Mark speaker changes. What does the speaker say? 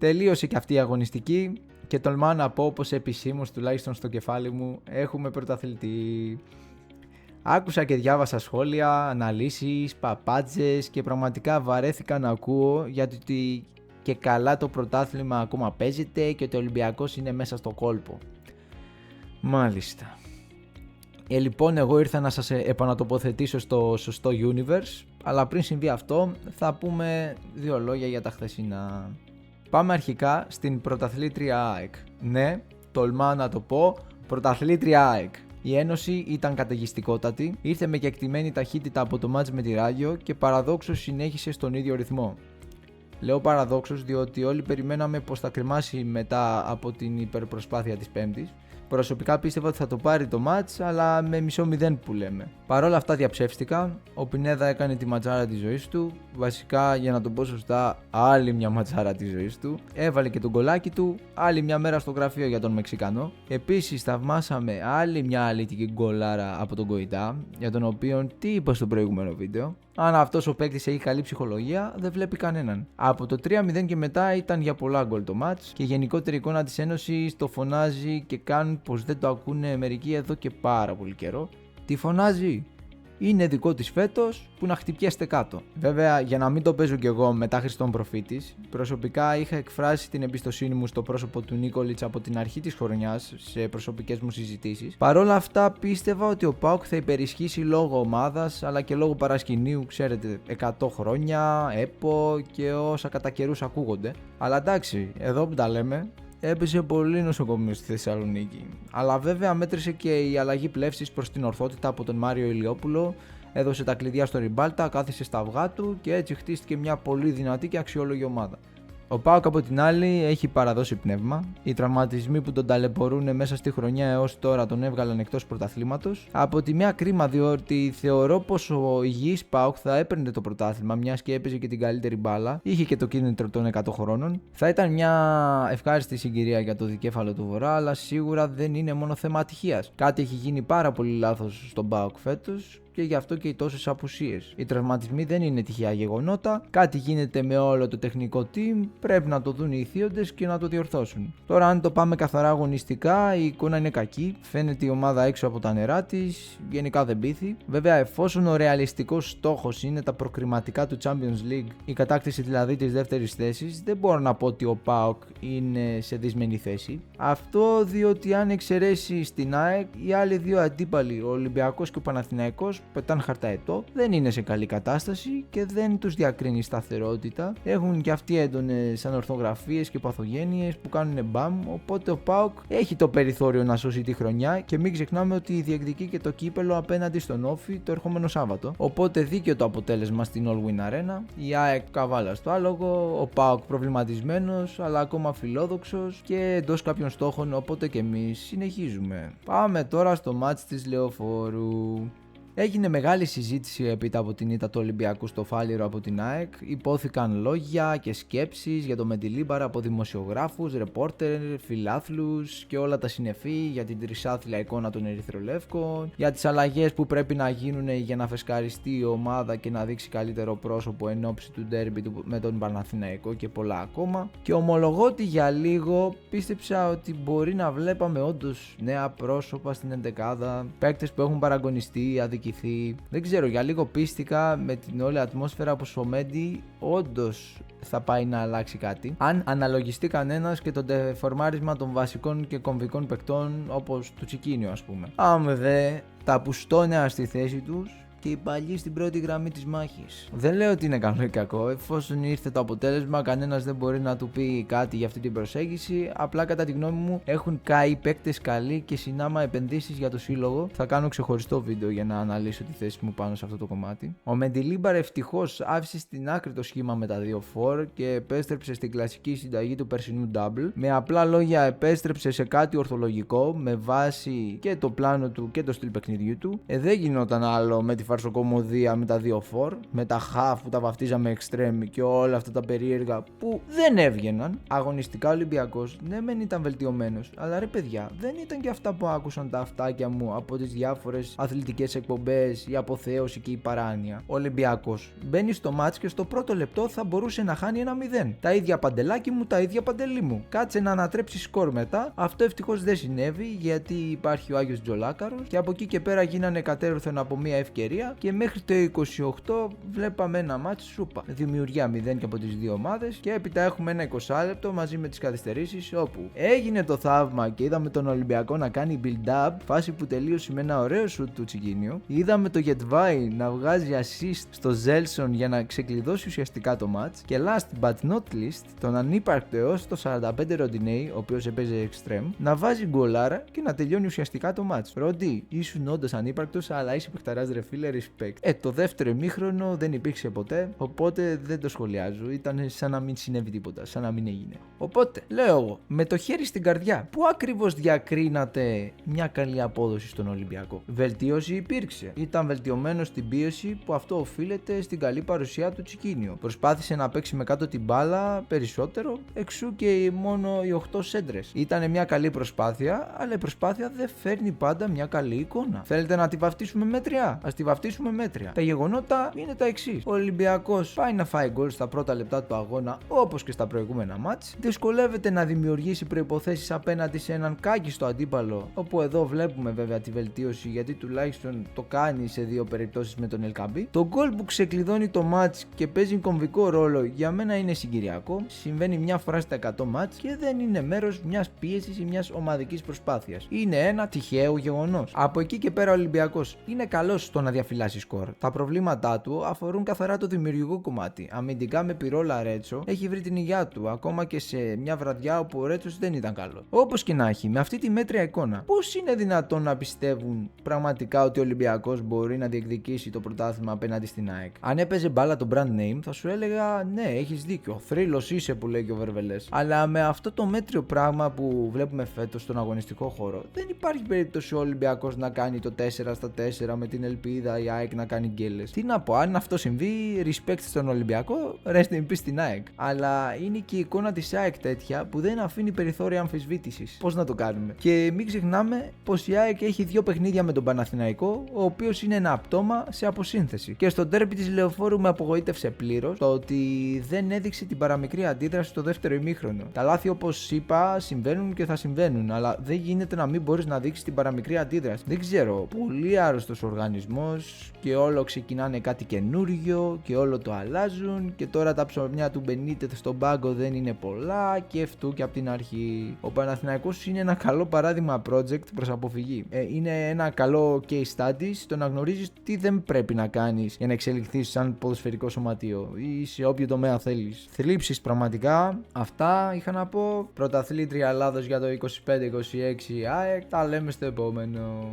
Speaker 1: Τελείωσε και αυτή η αγωνιστική και τολμάω να πω πως επισήμως, τουλάχιστον στο κεφάλι μου, έχουμε πρωταθλητή. Άκουσα και διάβασα σχόλια, αναλύσεις, παπάντζες και πραγματικά βαρέθηκα να ακούω γιατί και καλά το πρωτάθλημα ακόμα παίζεται και ότι ο Ολυμπιακός είναι μέσα στο κόλπο. Μάλιστα. Λοιπόν, εγώ ήρθα να σας επανατοποθετήσω στο σωστό universe, αλλά πριν συμβεί αυτό θα πούμε δύο λόγια για τα χθεσινά. Πάμε αρχικά στην πρωταθλήτρια ΑΕΚ. Ναι, τολμάω να το πω, πρωταθλήτρια ΑΕΚ. Η Ένωση ήταν καταιγιστικότατη, ήρθε με κεκτημένη ταχύτητα από το μάτς με τη Ράγιο και παραδόξως συνέχισε στον ίδιο ρυθμό. Λέω παραδόξως διότι όλοι περιμέναμε πως θα κρεμάσει μετά από την υπερπροσπάθεια της Πέμπτης. Προσωπικά πίστευα ότι θα το πάρει το μάτς, αλλά με μισό 0 που λέμε. Παρ' όλα αυτά διαψεύστηκα. Ο Πινέδα έκανε τη ματσάρα της ζωής του. Βασικά, για να το πω σωστά, άλλη μια ματσάρα της ζωής του. Έβαλε και τον κολάκι του. Άλλη μια μέρα στο γραφείο για τον Μεξικανό. Επίσης, θαυμάσαμε άλλη μια αλήτικη γκολάρα από τον Κοϊτά, για τον οποίο τι είπα στο προηγούμενο βίντεο. Αν αυτός ο παίκτης έχει καλή ψυχολογία, δεν βλέπει κανέναν. Από το 3-0 και μετά ήταν για πολλά γκολ το μάτς και η γενικότερη εικόνα της Ένωσης το φωνάζει και κάνουν πως δεν το ακούνε μερικοί εδώ και πάρα πολύ καιρό. Τι φωνάζει? Είναι δικό της φέτος που να χτυπιέστε κάτω. Βέβαια, για να μην το παίζω κι εγώ μετά Χριστόν προφήτης, προσωπικά είχα εκφράσει την εμπιστοσύνη μου στο πρόσωπο του Νίκολιτς από την αρχή της χρονιάς σε προσωπικές μου συζητήσεις. Παρ' όλα αυτά, πίστευα ότι ο ΠΑΟΚ θα υπερισχύσει λόγω ομάδας αλλά και λόγω παρασκηνίου, ξέρετε, 100 χρόνια, ΕΠΟ και όσα κατά καιρούς ακούγονται. Αλλά εντάξει, εδώ που τα λέμε. Έπεσε πολύ νοσοκομείο στη Θεσσαλονίκη. Αλλά βέβαια μέτρησε και η αλλαγή πλεύσης προς την ορθότητα από τον Μάριο Ηλιόπουλο. Έδωσε τα κλειδιά στο Ριμπάλτα, κάθισε στα αυγά του και έτσι χτίστηκε μια πολύ δυνατή και αξιόλογη ομάδα. Ο ΠΑΟΚ από την άλλη έχει παραδώσει πνεύμα. Οι τραυματισμοί που τον ταλαιπωρούν μέσα στη χρονιά έως τώρα τον έβγαλαν εκτός πρωταθλήματος. Από τη μια κρίμα διότι θεωρώ πως ο υγιής ΠΑΟΚ θα έπαιρνε το πρωτάθλημα, μιας και έπαιζε και την καλύτερη μπάλα. Είχε και το κίνητρο των 100 χρόνων. Θα ήταν μια ευχάριστη συγκυρία για το δικέφαλο του Βορρά, αλλά σίγουρα δεν είναι μόνο θέμα ατυχίας. Κάτι έχει γίνει πάρα πολύ λάθος στον ΠΑΟΚ φέτος. Και γι' αυτό και οι τόσες απουσίες. Οι τραυματισμοί δεν είναι τυχαία γεγονότα, κάτι γίνεται με όλο το τεχνικό team, πρέπει να το δουν οι θείοντες και να το διορθώσουν. Τώρα, αν το πάμε καθαρά αγωνιστικά, η εικόνα είναι κακή, φαίνεται η ομάδα έξω από τα νερά της, γενικά δεν πείθει. Βέβαια, εφόσον ο ρεαλιστικός στόχος είναι τα προκριματικά του Champions League, η κατάκτηση δηλαδή της δεύτερης θέσης, δεν μπορώ να πω ότι ο ΠΑΟΚ είναι σε δυσμενή θέση. Αυτό διότι αν εξαιρέσει στην ΑΕΚ, οι άλλοι δύο αντίπαλοι, ο Ολυμπιακός και ο Παναθηναϊκός, πετάν χαρταετό, δεν είναι σε καλή κατάσταση και δεν τους διακρίνει σταθερότητα. Έχουν και αυτοί έντονες ανορθογραφίες και παθογένειες που κάνουν μπαμ. Οπότε ο ΠΑΟΚ έχει το περιθώριο να σώσει τη χρονιά και μην ξεχνάμε ότι διεκδικεί και το κύπελο απέναντι στον Όφη το ερχόμενο Σάββατο. Οπότε δίκαιο το αποτέλεσμα στην All Win Arena. Η ΑΕΚ καβάλα στο άλογο, ο ΠΑΟΚ προβληματισμένος αλλά ακόμα φιλόδοξος και εντός κάποιων στόχων. Οπότε και εμείς συνεχίζουμε. Πάμε τώρα στο μάτς της Λεωφόρου. Έγινε μεγάλη συζήτηση έπειτα από την ήττα του Ολυμπιακού στο Φάληρο από την ΑΕΚ. Υπόθηκαν λόγια και σκέψεις για το Μεντιλίμπαρα από δημοσιογράφους, ρεπόρτερ, φιλάθλους και όλα τα συνεφή για την τρισάθλια εικόνα των ερυθρολεύκων, για τις αλλαγές που πρέπει να γίνουν για να φεσκαριστεί η ομάδα και να δείξει καλύτερο πρόσωπο εν ώψη του ντέρμπι με τον Παναθηναϊκό και πολλά ακόμα. Και ομολογώ ότι για λίγο πίστεψα ότι μπορεί να βλέπαμε όντως νέα πρόσωπα στην εντεκάδα, παίκτες που έχουν παραγωνιστεί, δεν ξέρω, για λίγο πίστηκα με την όλη ατμόσφαιρα πως ο Μέντι όντως θα πάει να αλλάξει κάτι. Αν αναλογιστεί κανένας και το τεφορμάρισμα των βασικών και κομβικών παικτών όπως του Τσικίνιο ας πούμε. Άμε δε τα πουστόνια στη θέση τους και οι παλιοί στην πρώτη γραμμή της μάχης. Δεν λέω ότι είναι καλό ή κακό, εφόσον ήρθε το αποτέλεσμα, κανένας δεν μπορεί να του πει κάτι για αυτή την προσέγγιση. Απλά κατά τη γνώμη μου έχουν καεί παίκτες καλοί και συνάμα επενδύσεις για το σύλλογο. Θα κάνω ξεχωριστό βίντεο για να αναλύσω τη θέση μου πάνω σε αυτό το κομμάτι. Ο Μεντιλίμπαρ ευτυχώς άφησε στην άκρη το σχήμα με τα 2-4 και επέστρεψε στην κλασική συνταγή του περσινού double. Με απλά λόγια, επέστρεψε σε κάτι ορθολογικό με βάση και το πλάνο του και το στυλ παιχνιδιού του. Δεν γινόταν άλλο με τη φαρσοκομωδία με τα 2-4, με τα half που τα βαφτίζαμε extreme και όλα αυτά τα περίεργα που δεν έβγαιναν. Αγωνιστικά ο Ολυμπιακός, ναι, μεν ήταν βελτιωμένος, αλλά ρε παιδιά, δεν ήταν και αυτά που άκουσαν τα αυτάκια μου από τις διάφορες αθλητικές εκπομπές, η αποθέωση και η παράνοια. Ο Ολυμπιακός μπαίνει στο μάτς και στο πρώτο λεπτό θα μπορούσε να χάνει 1-0. Τα ίδια παντελάκι μου, τα ίδια παντελή μου. Κάτσε να ανατρέψει σκορ μετά. Αυτό ευτυχώς δεν συνέβη, γιατί υπάρχει ο Άγιος Τζολάκαρος και από εκεί και πέρα γίνανε κατέρωθεν από μια ευκαιρία και μέχρι το 28 βλέπαμε ένα μάτς σούπα. Δημιουργία 0 και από τις δύο ομάδες και έπειτα έχουμε ένα 20 λεπτό μαζί με τις καθυστερήσεις όπου έγινε το θαύμα και είδαμε τον Ολυμπιακό να κάνει build-up, φάση που τελείωσε με ένα ωραίο σουτ του Τσικίνιο. Είδαμε το Γετβάι να βγάζει assist στο Ζέλσον για να ξεκλειδώσει ουσιαστικά το match και last but not least τον ανύπαρκτο έως το 45 Ροντινέι, ο οποίος έπαιζε extreme, να βάζει γκολάρα και να τελειώνει ουσιαστικά το match. Ρόντι, ήσουν όντως ανύπαρκτος, αλλά είσαι παιχταράς ρε φίλε, respect. Το δεύτερο ημίχρονο δεν υπήρξε ποτέ, οπότε δεν το σχολιάζω. Ήταν σαν να μην συνέβη τίποτα, σαν να μην έγινε. Οπότε, λέω εγώ, με το χέρι στην καρδιά, πού ακριβώς διακρίνατε μια καλή απόδοση στον Ολυμπιακό? Βελτίωση υπήρξε. Ήταν βελτιωμένο στην πίεση που αυτό οφείλεται στην καλή παρουσία του Τσικίνιο. Προσπάθησε να παίξει με κάτω την μπάλα περισσότερο, εξού και μόνο οι 8 σέντρες. Ήταν μια καλή προσπάθεια, αλλά η προσπάθεια δεν φέρνει πάντα μια καλή εικόνα. Θέλετε να τη βαφτίσουμε μέτρια? Ας τη βαφτίσουμε μέτρια. Τα γεγονότα είναι τα εξής. Ο Ολυμπιακός πάει να φάει γκολ στα πρώτα λεπτά του αγώνα, όπως και στα προηγούμενα μάτς. Δυσκολεύεται να δημιουργήσει προϋποθέσεις απέναντι σε έναν κάκιστο αντίπαλο, όπου εδώ βλέπουμε βέβαια τη βελτίωση, γιατί τουλάχιστον το κάνει σε δύο περιπτώσεις με τον Ελκαμπή. Το γκολ που ξεκλειδώνει το μάτς και παίζει κομβικό ρόλο για μένα είναι συγκυριακό. Συμβαίνει μια φορά στα 100 μάτς και δεν είναι μέρος μιας πίεσης ή μιας ομαδικής προσπάθειας. Είναι ένα τυχαίο γεγονός. Από εκεί και πέρα ο Ολυμπιακός είναι καλός στο να διαφυλάσει σκορ. Τα προβλήματά του αφορούν καθαρά το δημιουργικό κομμάτι. Αμυντικά με Πυρόλα Ρέτσο έχει βρει την υγειά του, ακόμα και σε μια βραδιά όπου ο Ρέτσος δεν ήταν καλό. Όπως και να έχει, με αυτή τη μέτρια εικόνα, πώς είναι δυνατόν να πιστεύουν πραγματικά ότι ο Ολυμπιακός μπορεί να διεκδικήσει το πρωτάθλημα απέναντι στην ΑΕΚ? Αν έπαιζε μπάλα το brand name, θα σου έλεγα ναι, έχεις δίκιο. Θρύλος είσαι που λέει και ο Βερβελές. Αλλά με αυτό το μέτριο πράγμα που βλέπουμε φέτος στον αγωνιστικό χώρο, δεν υπάρχει περίπτωση ο Ολυμπιακός να κάνει το 4-4 με την ελπίδα η ΑΕΚ να κάνει γκέλες. Τι να πω, αν αυτό συμβεί, respect στον Ολυμπιακό, rest in peace στην ΑΕΚ. Αλλά είναι και η εικόνα της ΑΕΚ τέτοια που δεν αφήνει περιθώρια αμφισβήτησης. Πώς να το κάνουμε? Και μην ξεχνάμε πως η ΑΕΚ έχει δύο παιχνίδια με τον Παναθηναϊκό, ο οποίος είναι ένα πτώμα σε αποσύνθεση. Και στο ντέρμπι της Λεωφόρου με απογοήτευσε πλήρως το ότι δεν έδειξε την παραμικρή αντίδραση στο δεύτερο ημίχρονο. Τα λάθη, όπως είπα, συμβαίνουν και θα συμβαίνουν, αλλά δεν γίνεται να μην μπορείς να δείξεις την παραμικρή αντίδραση. Δεν ξέρω, πολύ άρρωστος οργανισμός και όλο ξεκινάνε κάτι καινούριο και όλο το αλλάζουν και τώρα τα ψωμιά του Μπενίτεθ στον πάγκο δεν είναι πολλά και αυτού και από την αρχή. Ο Παναθηναϊκός είναι ένα καλό παράδειγμα project προς αποφυγή. Είναι ένα καλό case study στο να γνωρίζεις τι δεν πρέπει να κάνεις για να εξελιχθείς σαν ποδοσφαιρικό σωματείο ή σε όποιο τομέα θέλεις. Θλίψεις πραγματικά. Αυτά είχα να πω. Πρωταθλήτρια Ελλάδος για το 25-26 ΑΕΚ. Τα λέμε στο επόμενο.